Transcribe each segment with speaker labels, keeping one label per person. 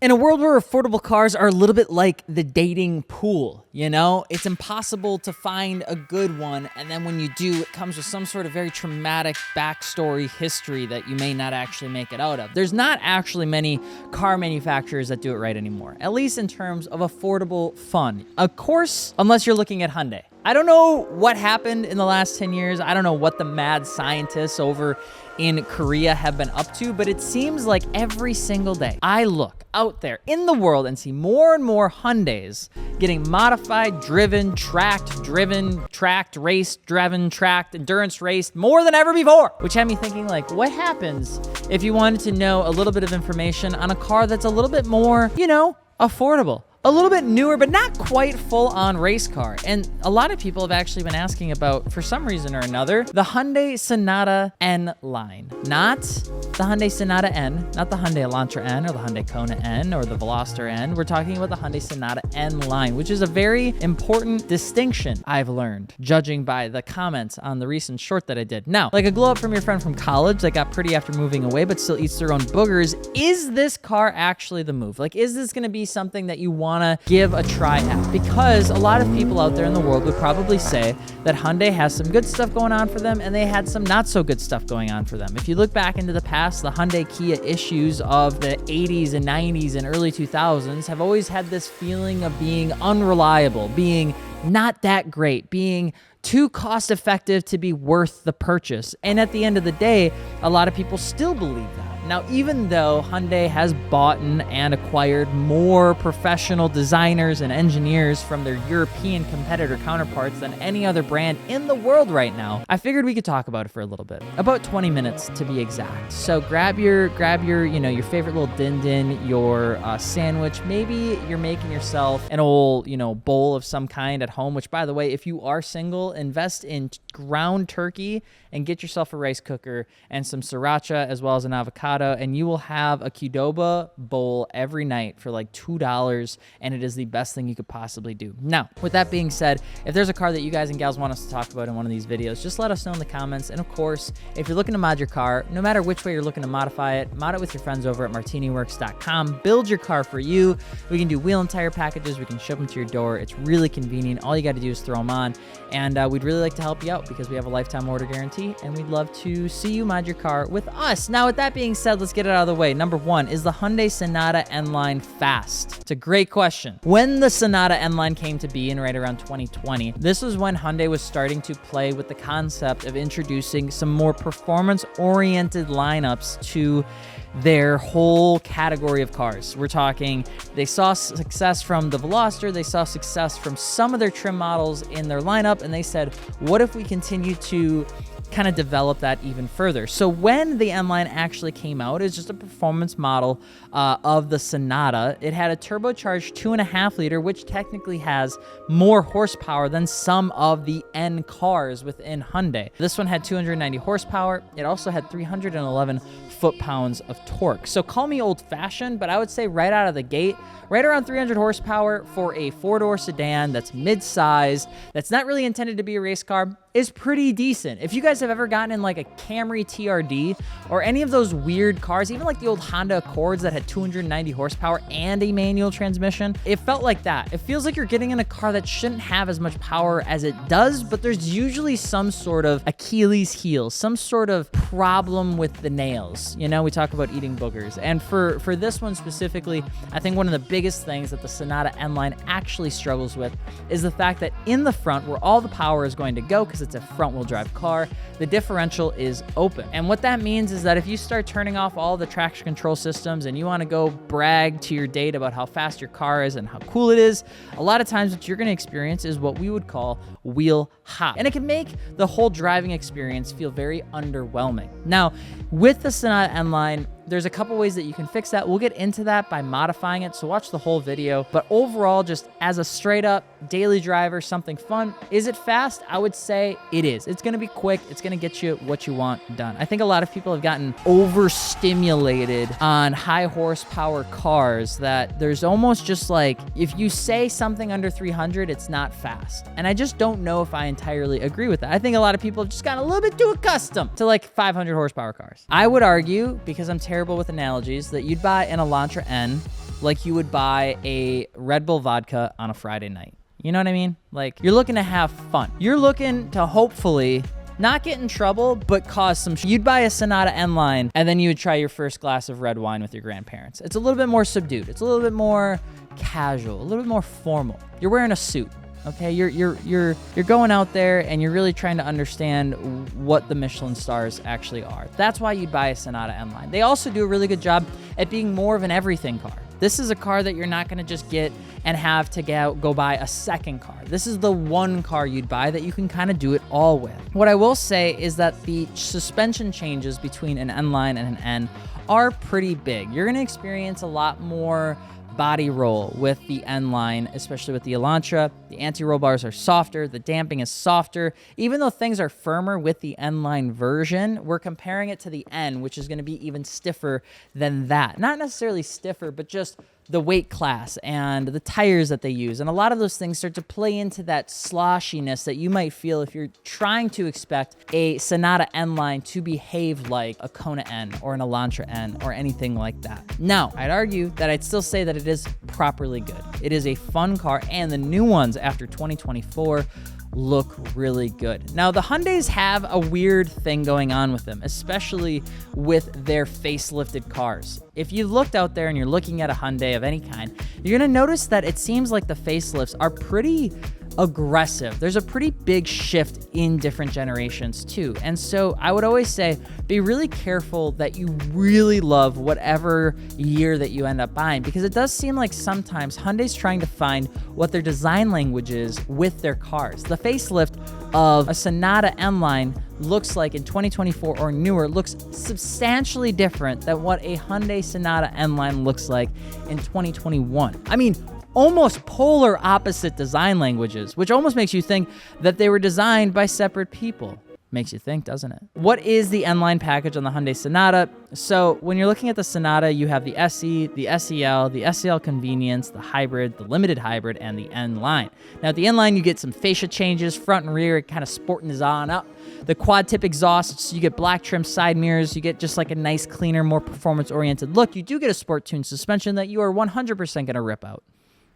Speaker 1: In a world where affordable cars are a little bit like the dating pool, you know? It's impossible to find a good one, and then when you do, it comes with some sort of very traumatic backstory history that you may not actually make it out of. There's not actually many car manufacturers that do it right anymore, at least in terms of affordable fun. Of course, unless you're looking at Hyundai. I don't know what happened in the last 10 years. I don't know what the mad scientists over in Korea have been up to, but it seems like every single day I look out there in the world and see more and more Hyundais getting modified, driven, tracked, raced, driven, tracked, endurance raced more than ever before, which had me thinking, like, what happens if you wanted to know a little bit of information on a car that's a little bit more, you know, affordable? A little bit newer, but not quite full-on race car. And a lot of people have actually been asking about, for some reason or another, the Hyundai Sonata N line. Not the Hyundai Sonata N, not the Hyundai Elantra N or the Hyundai Kona N or the Veloster N. We're talking about the Hyundai Sonata N line, which is a very important distinction I've learned, judging by the comments on the recent short that I did. Now, like a glow up from your friend from college that got pretty after moving away, but still eats their own boogers, is this car actually the move? Like, is this gonna be something that you want to give a try at? Because a lot of people out there in the world would probably say that Hyundai has some good stuff going on for them and they had some not so good stuff going on for them. If you look back into the past, the Hyundai Kia issues of the 80s and 90s and early 2000s have always had this feeling of being unreliable, being not that great, being too cost effective to be worth the purchase. And at the end of the day, a lot of people still believe that. Now, even though Hyundai has bought and acquired more professional designers and engineers from their European competitor counterparts than any other brand in the world right now, I figured we could talk about it for a little bit. About 20 minutes to be exact. So grab your your favorite little din-din, your sandwich. Maybe you're making yourself an old, bowl of some kind at home, which, by the way, if you are single, invest in ground turkey and get yourself a rice cooker and some sriracha as well as an avocado, and you will have a Qdoba bowl every night for like $2, and it is the best thing you could possibly do. Now, with that being said, if there's a car that you guys and gals want us to talk about in one of these videos, just let us know in the comments. And of course, if you're looking to mod your car, no matter which way you're looking to modify it, mod it with your friends over at martiniworks.com. Build your car for you. We can do wheel and tire packages. We can ship them to your door. It's really convenient. All you got to do is throw them on, and we'd really like to help you out because we have a lifetime order guarantee, and we'd love to see you mod your car with us. Now, with that being said, let's get it out of the way. Number one, is the Hyundai Sonata N Line fast? It's a great question. When the Sonata N Line came to be in right around 2020, this was when Hyundai was starting to play with the concept of introducing some more performance-oriented lineups to their whole category of cars. We're talking, they saw success from the Veloster, they saw success from some of their trim models in their lineup, and they said, what if we continue to kind of develop that even further? So when the N Line actually came out, it's just a performance model of the Sonata. It had a turbocharged 2.5 liter, which technically has more horsepower than some of the N cars within Hyundai. This one had 290 horsepower. It also had 311 foot-pounds of torque. So call me old-fashioned, but I would say right out of the gate, right around 300 horsepower for a four-door sedan that's mid-sized, that's not really intended to be a race car, is pretty decent. If you guys have ever gotten in like a Camry TRD or any of those weird cars, even like the old Honda Accords that had 290 horsepower and a manual transmission, it felt like that. It feels like you're getting in a car that shouldn't have as much power as it does, but there's usually some sort of Achilles heel, some sort of problem with the nails. We talk about eating boogers. And for this one specifically, I think one of the biggest things that the Sonata N Line actually struggles with is the fact that in the front, where all the power is going to go, because it's a front-wheel drive car, the differential is open. And what that means is that if you start turning off all the traction control systems and you want to go brag to your date about how fast your car is and how cool it is, a lot of times what you're going to experience is what we would call wheel hop. And it can make the whole driving experience feel very underwhelming. Now, with the Sonata N Line, there's a couple ways that you can fix that. We'll get into that by modifying it, so watch the whole video. But overall, just as a straight up daily driver, something fun. Is it fast? I would say it is. It's gonna be quick. It's gonna get you what you want done. I think a lot of people have gotten overstimulated on high horsepower cars that there's almost just like, if you say something under 300, it's not fast. And I just don't know if I entirely agree with that. I think a lot of people have just gotten a little bit too accustomed to like 500 horsepower cars. I would argue, because I'm terrible with analogies, that you'd buy an Elantra N like you would buy a Red Bull vodka on a Friday night. You know what I mean? Like, you're looking to have fun. You're looking to hopefully not get in trouble, but cause some You'd buy a Sonata N Line, and then you would try your first glass of red wine with your grandparents. It's a little bit more subdued. It's a little bit more casual, a little bit more formal. You're wearing a suit. Okay, you're going out there and you're really trying to understand what the Michelin stars actually are. That's why you'd buy a Sonata N Line. They also do a really good job at being more of an everything car. This is a car that you're not going to just get and have to go buy a second car. This is the one car you'd buy that you can kind of do it all with. What I will say is that the suspension changes between an N Line and an N are pretty big. You're going to experience a lot more body roll with the N Line, especially with the Elantra. The anti-roll bars are softer, the damping is softer. Even though things are firmer with the N Line version, we're comparing it to the N, which is going to be even stiffer than that. Not necessarily stiffer, but just the weight class and the tires that they use. And a lot of those things start to play into that sloshiness that you might feel if you're trying to expect a Sonata N Line to behave like a Kona N or an Elantra N or anything like that. Now, I'd argue that I'd still say that it is properly good. It is a fun car, and the new ones after 2024 look really good. Now, the Hyundais have a weird thing going on with them, especially with their facelifted cars. If you looked out there and you're looking at a Hyundai of any kind, you're gonna notice that it seems like the facelifts are pretty aggressive. There's a pretty big shift in different generations too. And so I would always say, be really careful that you really love whatever year that you end up buying, because it does seem like sometimes Hyundai's trying to find what their design language is with their cars. The facelift of a Sonata N Line looks like in 2024 or newer looks substantially different than what a Hyundai Sonata N Line looks like in 2021. I mean, almost polar opposite design languages, which almost makes you think that they were designed by separate people. Makes you think, doesn't it? What is the N Line package on the Hyundai Sonata? So when you're looking at the Sonata, you have the SE, the SEL, the SEL Convenience, the Hybrid, the Limited Hybrid, and the N Line. Now at the N Line, you get some fascia changes, front and rear, kind of sporting this on up. The quad tip exhausts, you get black trim side mirrors, you get just like a nice, cleaner, more performance-oriented look. You do get a sport-tuned suspension that you are 100% gonna rip out.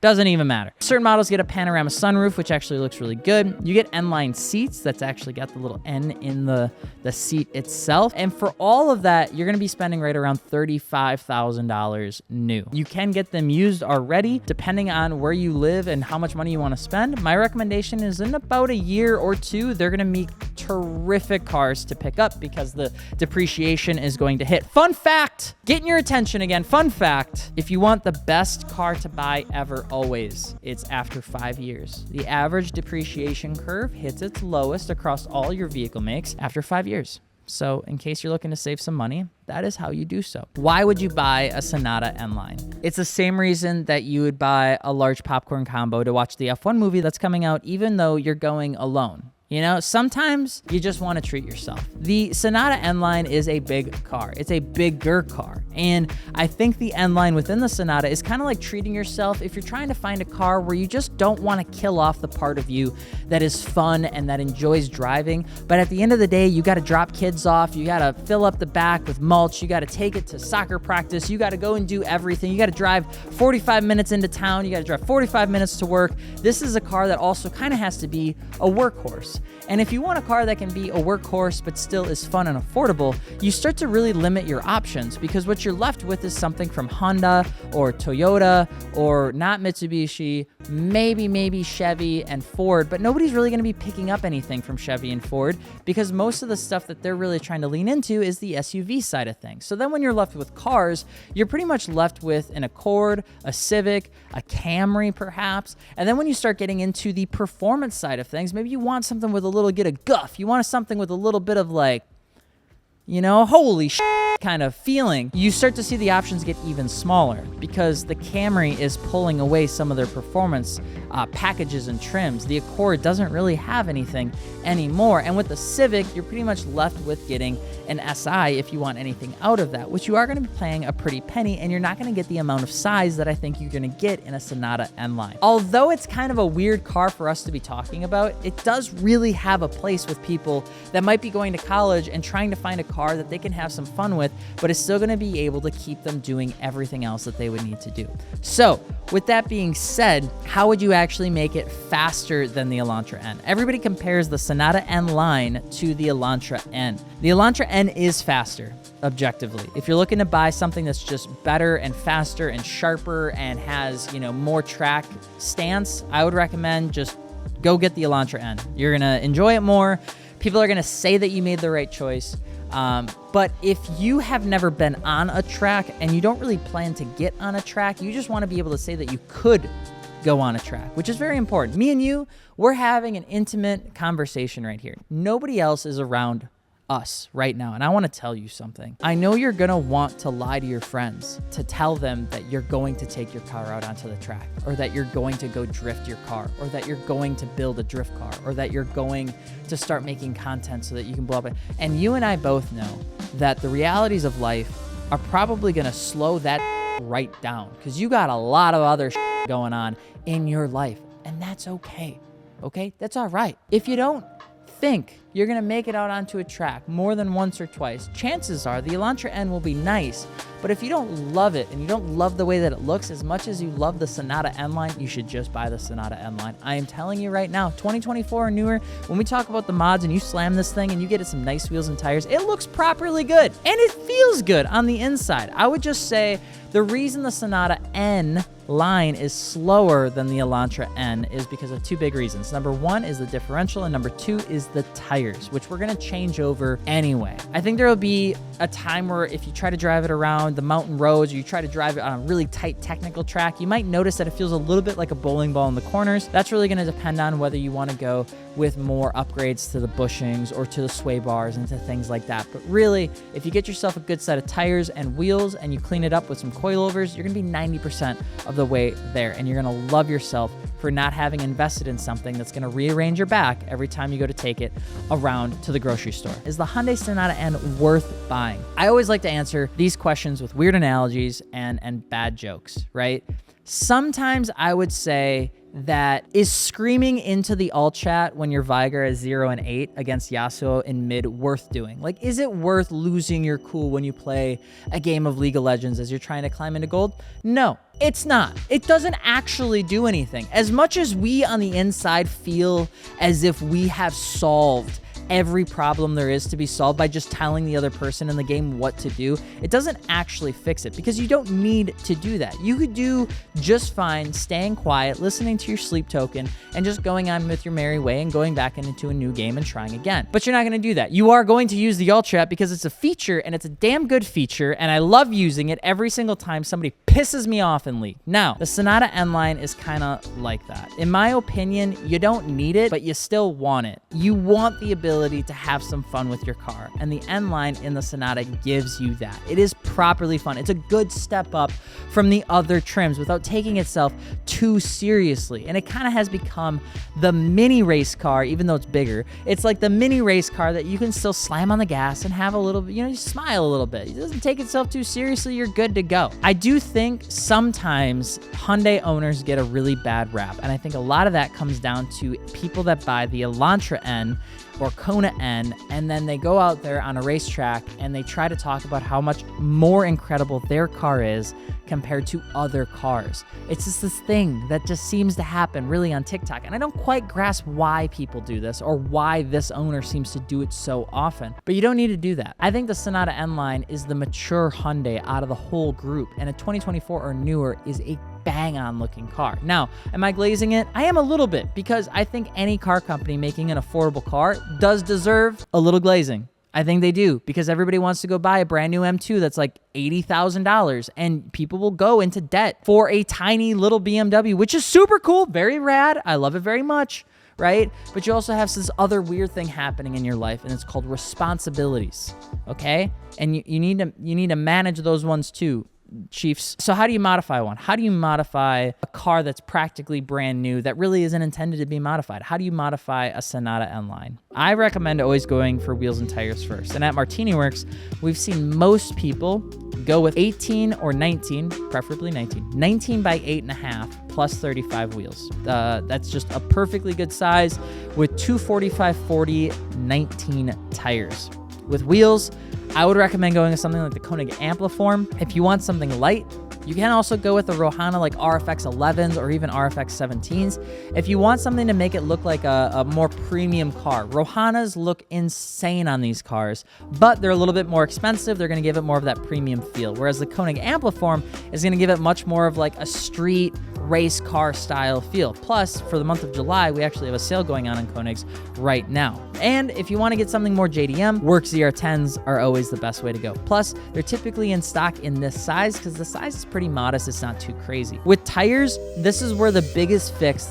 Speaker 1: Doesn't even matter. Certain models get a panorama sunroof, which actually looks really good. You get N-Line seats that's actually got the little N in the seat itself. And for all of that, you're gonna be spending right around $35,000 new. You can get them used already, depending on where you live and how much money you wanna spend. My recommendation is in about a year or two, they're gonna make terrific cars to pick up because the depreciation is going to hit. Fun fact, getting your attention again, fun fact, if you want the best car to buy ever, always, it's after 5 years. The average depreciation curve hits its lowest across all your vehicle makes after 5 years. So in case you're looking to save some money, that is how you do so. Why would you buy a Sonata N Line? It's the same reason that you would buy a large popcorn combo to watch the F1 movie that's coming out, even though you're going alone. You know, sometimes you just want to treat yourself. The Sonata N Line is a big car. It's a bigger car. And I think the N Line within the Sonata is kind of like treating yourself if you're trying to find a car where you just don't want to kill off the part of you that is fun and that enjoys driving. But at the end of the day, you got to drop kids off. You got to fill up the back with mulch. You got to take it to soccer practice. You got to go and do everything. You got to drive 45 minutes into town. You got to drive 45 minutes to work. This is a car that also kind of has to be a workhorse. And if you want a car that can be a workhorse but still is fun and affordable, you start to really limit your options, because what you're left with is something from Honda or Toyota or not Mitsubishi, maybe Chevy and Ford, but nobody's really going to be picking up anything from Chevy and Ford because most of the stuff that they're really trying to lean into is the SUV side of things. So then when you're left with cars, you're pretty much left with an Accord, a Civic, a Camry perhaps, and then when you start getting into the performance side of things, maybe you want something with a little get of guff. You want something with a little bit of like, you know, holy shit kind of feeling. You start to see the options get even smaller because the Camry is pulling away some of their performance packages and trims. The Accord doesn't really have anything anymore. And with the Civic, you're pretty much left with getting an SI if you want anything out of that, which you are going to be paying a pretty penny, and you're not going to get the amount of size that I think you're going to get in a Sonata N Line. Although it's kind of a weird car for us to be talking about, it does really have a place with people that might be going to college and trying to find a car that they can have some fun with, but it's still gonna be able to keep them doing everything else that they would need to do. So with that being said, how would you actually make it faster than the Elantra N? Everybody compares the Sonata N Line to the Elantra N. The Elantra N is faster, objectively. If you're looking to buy something that's just better and faster and sharper and has, more track stance, I would recommend just go get the Elantra N. You're gonna enjoy it more. People are gonna say that you made the right choice. But if you have never been on a track and you don't really plan to get on a track, you just want to be able to say that you could go on a track, which is very important. Me and you, we're having an intimate conversation right here. Nobody else is around us right now. And I want to tell you something. I know you're going to want to lie to your friends to tell them that you're going to take your car out onto the track, or that you're going to go drift your car, or that you're going to build a drift car, or that you're going to start making content so that you can blow up. And you and I both know that the realities of life are probably going to slow that right down, because you got a lot of other going on in your life, and that's okay. Okay? That's all right. If you don't think you're gonna make it out onto a track more than once or twice, chances are the Elantra N will be nice, but if you don't love it and you don't love the way that it looks as much as you love the Sonata N Line, you should just buy the Sonata N Line. I am telling you right now, 2024 or newer, when we talk about the mods and you slam this thing and you get it some nice wheels and tires, it looks properly good and it feels good on the inside. I would just say the reason the Sonata N Line is slower than the Elantra N is because of two big reasons. Number one is the differential, and number two is the tires, which we're gonna change over anyway. I think there will be a time where if you try to drive it around the mountain roads, or you try to drive it on a really tight technical track, you might notice that it feels a little bit like a bowling ball in the corners. That's really gonna depend on whether you wanna go with more upgrades to the bushings or to the sway bars and to things like that. But really, if you get yourself a good set of tires and wheels and you clean it up with some coilovers, you're gonna be 90% of the way there, and you're gonna love yourself for not having invested in something that's gonna rearrange your back every time you go to take it around to the grocery store. Is the Hyundai Sonata N worth buying? I always like to answer these questions with weird analogies and bad jokes, right? Sometimes I would say that is screaming into the alt chat when your Viger is 0 and 8 against Yasuo in mid worth doing? Like, is it worth losing your cool when you play a game of League of Legends as you're trying to climb into gold? No, it's not. It doesn't actually do anything. As much as we on the inside feel as if we have solved every problem there is to be solved by just telling the other person in the game what to do, it doesn't actually fix it, because you don't need to do that. You could do just fine staying quiet, listening to your sleep token, and just going on with your merry way and going back into a new game and trying again. But you're not going to do that. You are going to use the alt chat because it's a feature, and it's a damn good feature, and I love using it every single time somebody pisses me off in League. Now, the Sonata N Line is kind of like that. In my opinion, you don't need it, but you still want it. You want the ability to have some fun with your car, and the N Line in the Sonata gives you that. It is properly fun. It's a good step up from the other trims without taking itself too seriously, and it kind of has become the mini race car, even though it's bigger. It's like the mini race car that you can still slam on the gas and have a little, just smile a little bit. It doesn't take itself too seriously. You're good to go. I do think sometimes Hyundai owners get a really bad rap, and I think a lot of that comes down to people that buy the Elantra N or Kona N, and then they go out there on a racetrack and they try to talk about how much more incredible their car is compared to other cars. It's just this thing that just seems to happen really on TikTok, and I don't quite grasp why people do this or why this owner seems to do it so often, but you don't need to do that. I think the Sonata N Line is the mature Hyundai out of the whole group, and a 2024 or newer is a bang-on looking car. Now, am I glazing it? I am a little bit, because I think any car company making an affordable car does deserve a little glazing. I think they do, because everybody wants to go buy a brand new M2 that's like $80,000, and people will go into debt for a tiny little BMW, which is super cool, very rad. I love it very much, right? But you also have this other weird thing happening in your life, and it's called responsibilities, okay? And you need to manage those ones too, Chiefs. So how do you modify one? How do you modify a car that's practically brand new that really isn't intended to be modified? How do you modify a Sonata N Line? I recommend always going for wheels and tires first. And at Martini Works, we've seen most people go with 18 or 19, preferably 19 by 8.5 plus 35 wheels. That's just a perfectly good size with 245/40 19 tires. With wheels, I would recommend going with something like the Koenig Ampliform. If you want something light, you can also go with a Rohana like RFX 11s or even RFX 17s. If you want something to make it look like a more premium car, Rohanas look insane on these cars, but they're a little bit more expensive. They're going to give it more of that premium feel, whereas the Koenig Ampliform is going to give it much more of like a street race car style feel. Plus, for the month of July, we actually have a sale going on Koenigs right now. And if you want to get something more JDM, Work ZR10s are always the best way to go. Plus, they're typically in stock in this size because the size is pretty modest. It's not too crazy. With tires, this is where the biggest fix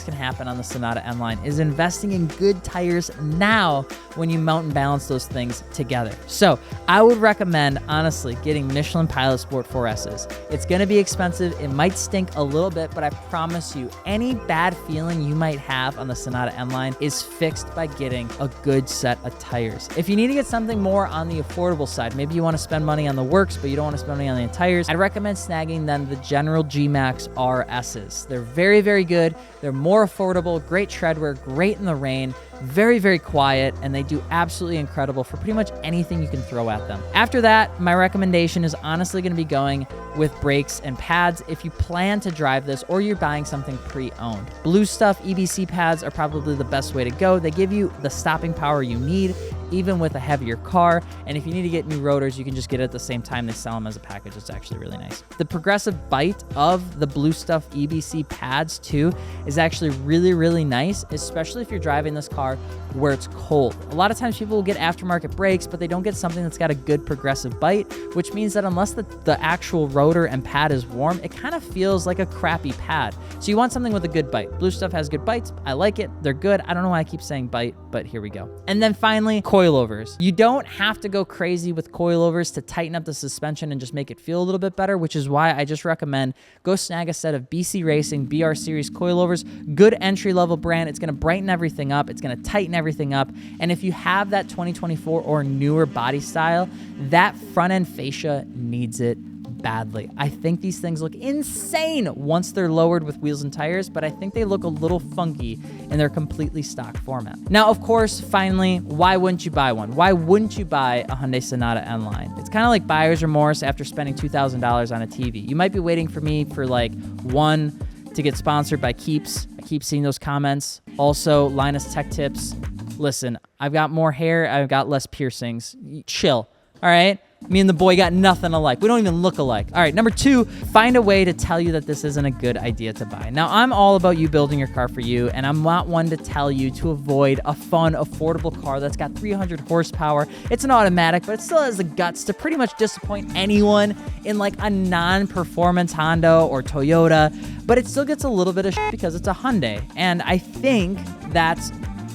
Speaker 1: can happen on the Sonata N Line is investing in good tires now when you mount and balance those things together. So I would recommend, honestly, getting Michelin Pilot Sport 4S's. It's going to be expensive. It might stink a little bit, but I promise you, any bad feeling you might have on the Sonata N Line is fixed by getting a good set of tires. If you need to get something more on the affordable side, maybe you want to spend money on the works, but you don't want to spend money on the tires, I'd recommend snagging then the General G-Max RS's. They're very, very good. They're more affordable, great treadwear, great in the rain, very, very quiet, and they do absolutely incredible for pretty much anything you can throw at them. After that, my recommendation is honestly going to be going with brakes and pads if you plan to drive this or you're buying something pre-owned. Blue Stuff EBC pads are probably the best way to go. They give you the stopping power you need, even with a heavier car. And if you need to get new rotors, you can just get it at the same time. They sell them as a package. It's actually really nice. The progressive bite of the Blue Stuff EBC pads too is actually really, really nice, especially if you're driving this car where it's cold. A lot of times people will get aftermarket brakes, but they don't get something that's got a good progressive bite, which means that unless the actual rotor and pad is warm, it kind of feels like a crappy pad. So you want something with a good bite. Blue Stuff has good bites. I like it. They're good. I don't know why I keep saying bite, but here we go. And then finally, coilovers. You don't have to go crazy with coilovers to tighten up the suspension and just make it feel a little bit better, which is why I just recommend go snag a set of BC Racing BR Series coilovers. Good entry-level brand. It's going to brighten everything up. It's going to tighten everything up. And if you have that 2024 or newer body style, that front-end fascia needs it badly. I think these things look insane once they're lowered with wheels and tires, but I think they look a little funky in their completely stock format. Now, of course, finally, why wouldn't you buy one? Why wouldn't you buy a Hyundai Sonata N Line? It's kind of like buyer's remorse after spending $2,000 on a TV. You might be waiting for me for like one to get sponsored by Keeps. I keep seeing those comments. Also, Linus Tech Tips. Listen, I've got more hair. I've got less piercings. Chill. All right? Me and the boy got nothing alike. We don't even look alike. All right, number 2, find a way to tell you that this isn't a good idea to buy. Now, I'm all about you building your car for you, and I'm not one to tell you to avoid a fun, affordable car that's got 300 horsepower. It's an automatic, but it still has the guts to pretty much disappoint anyone in like a non-performance Honda or Toyota, but it still gets a little bit of shit because it's a Hyundai. And I think that's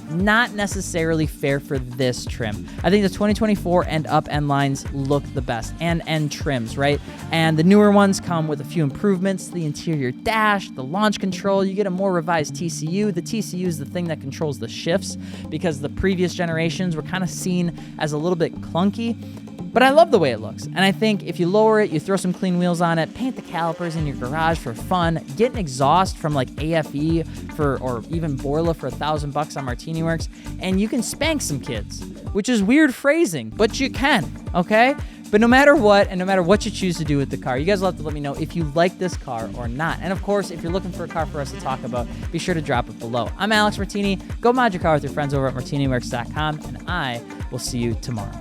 Speaker 1: not necessarily fair for this trim. I think the 2024 and up N lines look the best, and N trims, right? And the newer ones come with a few improvements: the interior dash, the launch control. You get a more revised TCU. The TCU is the thing that controls the shifts, because the previous generations were kind of seen as a little bit clunky. But I love the way it looks. And I think if you lower it, you throw some clean wheels on it, paint the calipers in your garage for fun, get an exhaust from like AFE or even Borla for $1,000 on Martini Works, and you can spank some kids, which is weird phrasing, but you can, okay? But no matter what, and no matter what you choose to do with the car, you guys will have to let me know if you like this car or not. And of course, if you're looking for a car for us to talk about, be sure to drop it below. I'm Alex Martini. Go mod your car with your friends over at martiniworks.com, and I will see you tomorrow.